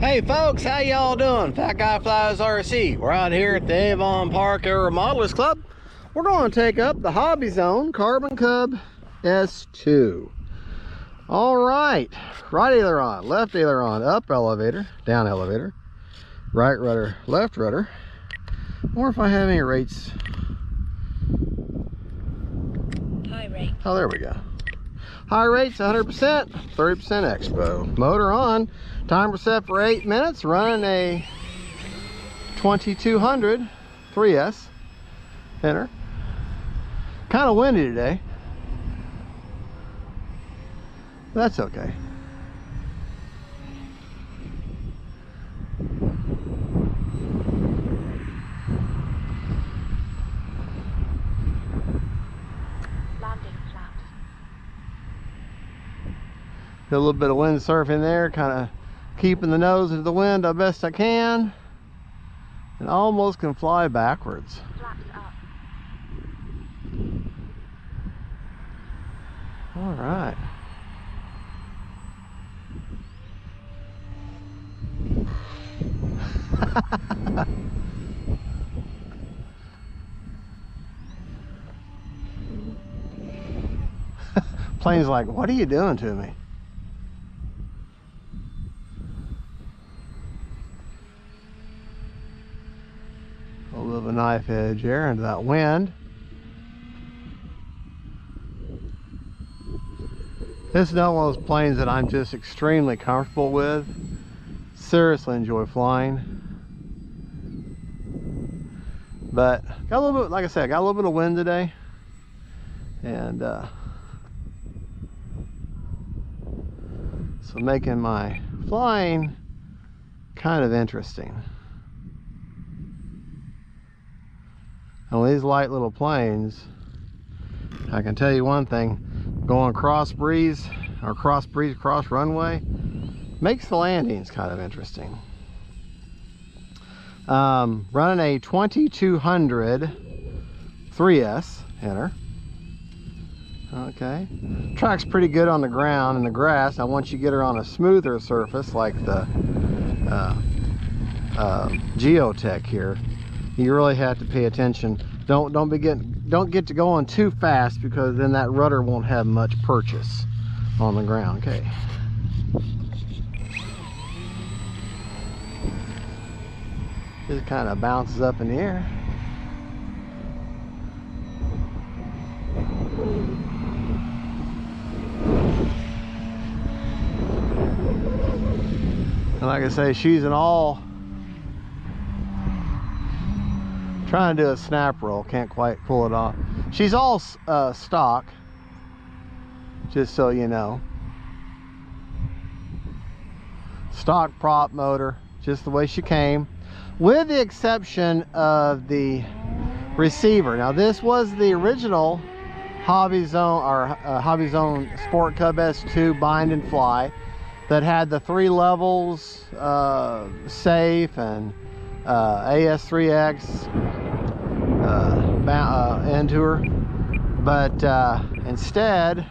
Hey folks, how y'all doing? Fat Guy Flies RC. We're out here at the Avon Park Air Remodelers Club. We're going to take up the HobbyZone Carbon Cub S2. All right, right aileron, left aileron, up elevator, down elevator, right rudder, left rudder. Or if I have any rates. High rate. Oh, there we go. High rates 100%, 30% expo. Motor on. Timer set for 8 minutes. Running a 2200 3S inner. Kind of windy today. That's okay. A little bit of wind surfing there, kind of keeping the nose into the wind the best I can, and almost can fly backwards. Flaps up. All right. Plane's like, what are you doing to me? A little bit of a knife edge there into that wind. This is not one of those planes that I'm just extremely comfortable with. Seriously enjoy flying. But got a little bit, like I said, got a little bit of wind today. And so making my flying kind of interesting. On these light little planes, I can tell you one thing, going cross breeze or cross runway makes the landings kind of interesting. Running a 2200 3S inner. Okay, track's pretty good on the ground and the grass. Now once you get her on a smoother surface like the Geotech here, you really have to pay attention. Don't get to going too fast, because then that rudder won't have much purchase on the ground. Okay. Just kind of bounces up in the air. And like I say, she's an all. Trying to do a snap roll, can't quite pull it off. She's all stock, just so you know. Stock prop motor, just the way she came, with the exception of the receiver. Now this was the original HobbyZone Sport Cub S2 bind and fly that had the 3 levels, safe and AS3X end to her, but instead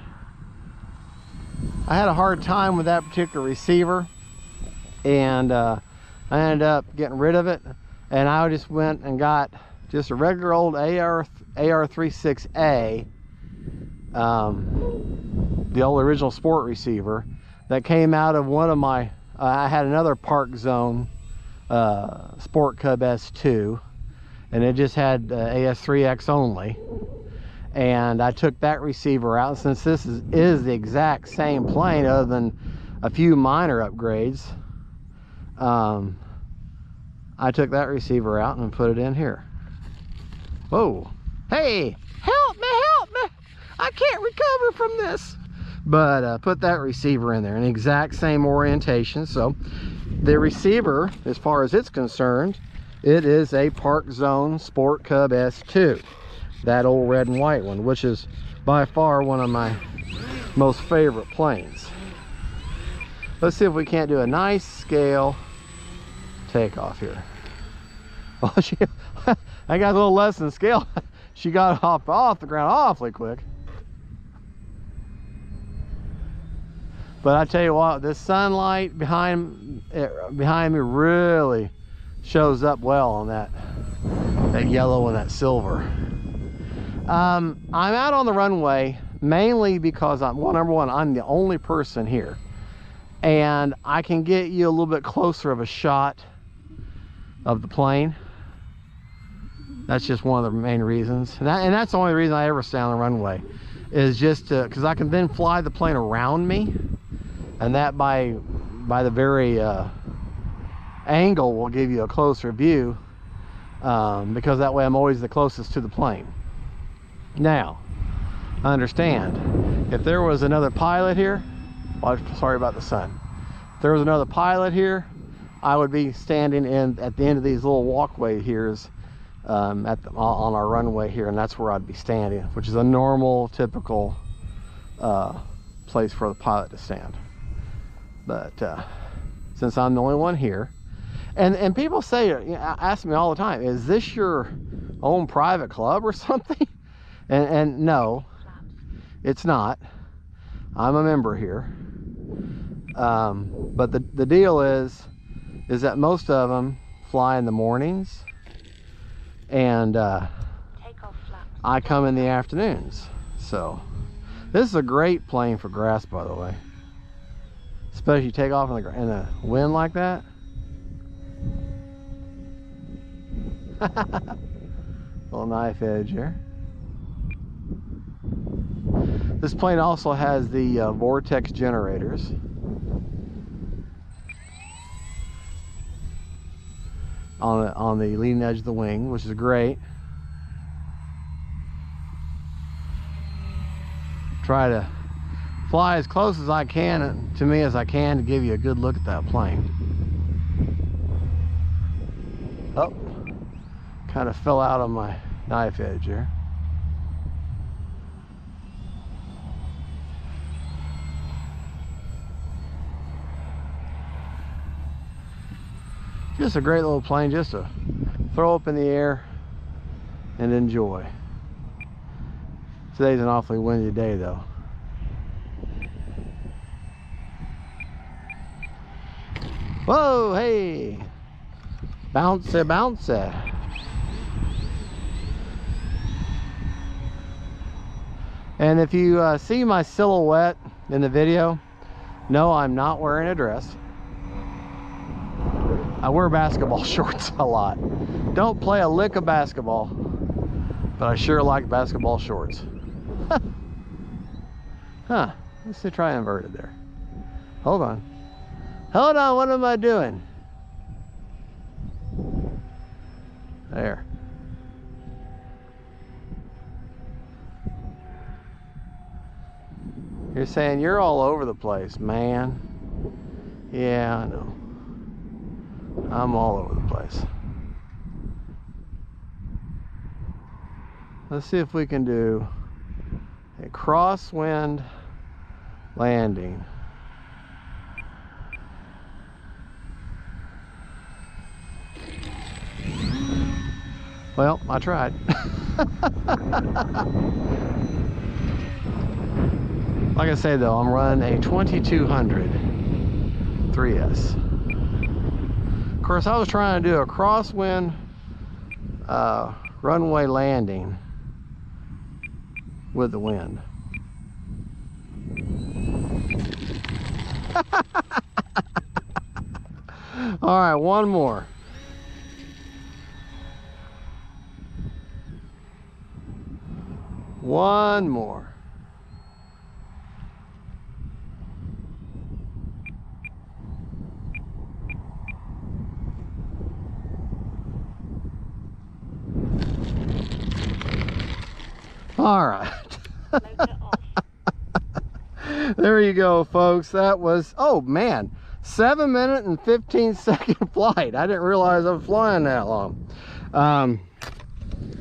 I had a hard time with that particular receiver, and I ended up getting rid of it, and I just went and got just a regular old AR36A, the old original sport receiver that came out of one of my I had another ParkZone Sport Cub S2, and it just had AS3X only, and I took that receiver out. Since this is the exact same plane other than a few minor upgrades, I took that receiver out and put it in here. Whoa, hey, help me, I can't recover from this. But put that receiver in there, an exact same orientation. So the receiver, as far as it's concerned, it is a ParkZone Sport Cub S2, that old red and white one, which is by far one of my most favorite planes. Let's see if we can't do a nice scale takeoff here. Well, I got a little less than scale. She got off the ground awfully quick. But I tell you what, this sunlight behind me really shows up well on that yellow and that silver. I'm out on the runway mainly because number one, I'm the only person here, and I can get you a little bit closer of a shot of the plane. That's just one of the main reasons, and that's the only reason I ever stay on the runway, is just because I can then fly the plane around me, and that by the very angle will give you a closer view, because that way I'm always the closest to the plane. Now, understand, if there was another pilot here, well, sorry about the sun. If there was another pilot here, I would be standing at the end of these little walkway here, on our runway here, and that's where I'd be standing, which is a normal, typical place for the pilot to stand. But since I'm the only one here, and people say, ask me all the time, is this your own private club or something? And no, it's not. I'm a member here. But the deal is that most of them fly in the mornings, and I come in the afternoons. So this is a great plane for grass, by the way, especially you take off in the wind like that. Little knife edge here. This plane also has the vortex generators. On the leading edge of the wing, which is great. Try to fly as close as I can to me as I can to give you a good look at that plane. Oh, kind of fell out on my knife edge here. Just a great little plane just to throw up in the air and enjoy. Today's an awfully windy day though. Whoa, hey! Bouncy, bouncy. And if you see my silhouette in the video, no, I'm not wearing a dress. I wear basketball shorts a lot. Don't play a lick of basketball, but I sure like basketball shorts. Huh, let's see, try inverted there. Hold on, what am I doing? There. You're saying you're all over the place, man. Yeah, I know. I'm all over the place. Let's see if we can do a crosswind landing. Well, I tried. Like I say though, I'm running a 2200 3S. Of course, I was trying to do a crosswind runway landing with the wind. All right, one more. One more. All right. There you go, folks. That was, oh man, 7-minute and 15-second flight. I didn't realize I was flying that long.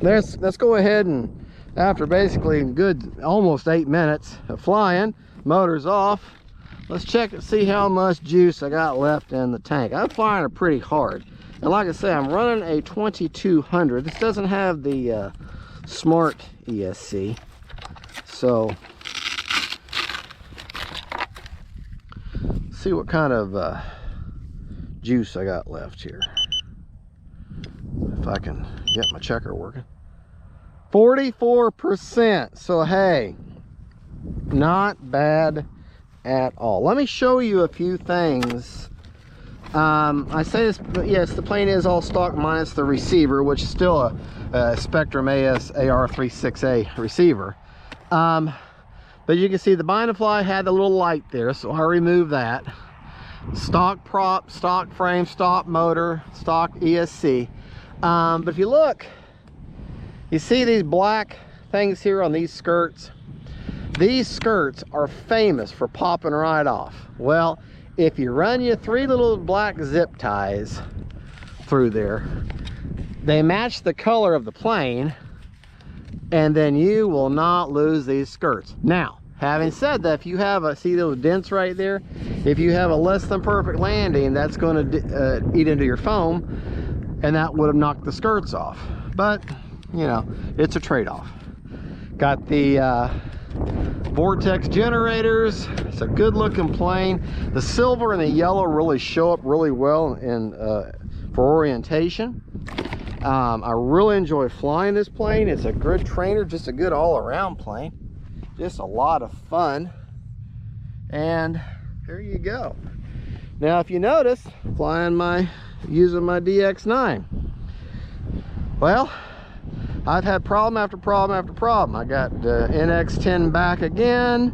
Let's go ahead and, after basically good almost 8 minutes of flying, motor's off. Let's check and see how much juice I got left in the tank. I'm flying it pretty hard, and like I say, I'm running a 2200. This doesn't have the smart ESC, so see what kind of juice I got left here. If I can get my checker working. 44%. So hey, not bad at all. Let me show you a few things. I say this, but yes, the plane is all stock minus the receiver, which is still a Spectrum AS AR36A receiver. But you can see the bind and fly had the little light there, so I removed that. Stock prop, stock frame, stock motor, stock ESC. But if you look, you see these black things here on these skirts. These skirts are famous for popping right off. Well, if you run your 3 little black zip ties through there, they match the color of the plane, and then you will not lose these skirts. Now, having said that, if you have see those dents right there, if you have a less than perfect landing, that's going to eat into your foam, and that would have knocked the skirts off. But you know, it's a trade-off. Got the vortex generators. It's a good looking plane. The silver and the yellow really show up really well in for orientation. I really enjoy flying this plane. It's a good trainer, just a good all-around plane, just a lot of fun. And here you go. Now if you notice, using my DX9, well, I've had problem after problem after problem. I got NX10 back again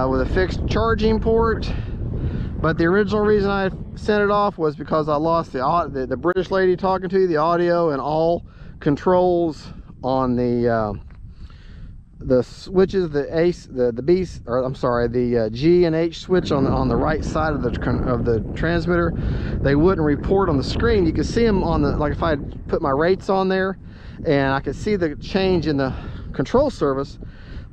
with a fixed charging port. But the original reason I sent it off was because I lost the British lady talking to you, the audio and all controls on the switches, the G and H switch on the right side of the transmitter. They wouldn't report on the screen. You can see them on the, like if I put my rates on there, and I could see the change in the control surface,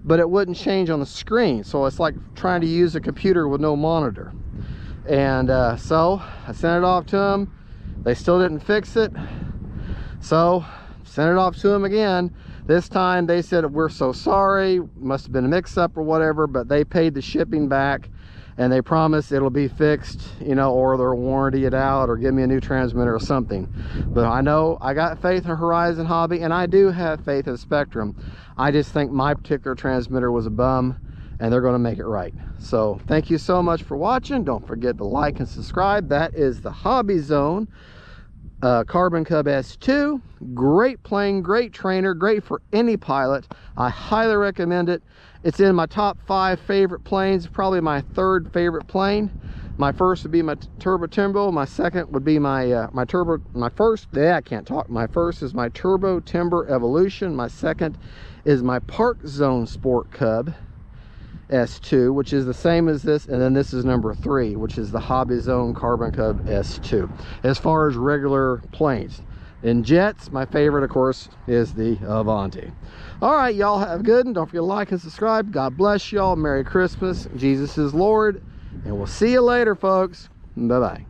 but it wouldn't change on the screen. So it's like trying to use a computer with no monitor. And so I sent it off to them. They still didn't fix it, so sent it off to them again. This time they said, we're so sorry, must have been a mix-up or whatever, but they paid the shipping back, and they promised it'll be fixed, you know, or they'll warranty it out or give me a new transmitter or something. But I know I got faith in Horizon Hobby, and I do have faith in Spectrum. I just think my particular transmitter was a bum, and they're going to make it right. So thank you so much for watching. Don't forget to like and subscribe. That is the HobbyZone Carbon Cub S2. Great plane, great trainer, great for any pilot. I highly recommend it. It's in my top 5 favorite planes, probably my 3rd favorite plane. My first would be my Turbo Timbo. My second would be my first is my Turbo Timber Evolution. My second is my ParkZone Sport Cub S2, which is the same as this, and then this is number 3, which is the HobbyZone Carbon Cub S2. As far as regular planes, in jets, my favorite, of course, is the Avanti. All right, y'all have good, and don't forget to like and subscribe. God bless y'all. Merry Christmas. Jesus is Lord, and we'll see you later, folks. Bye bye.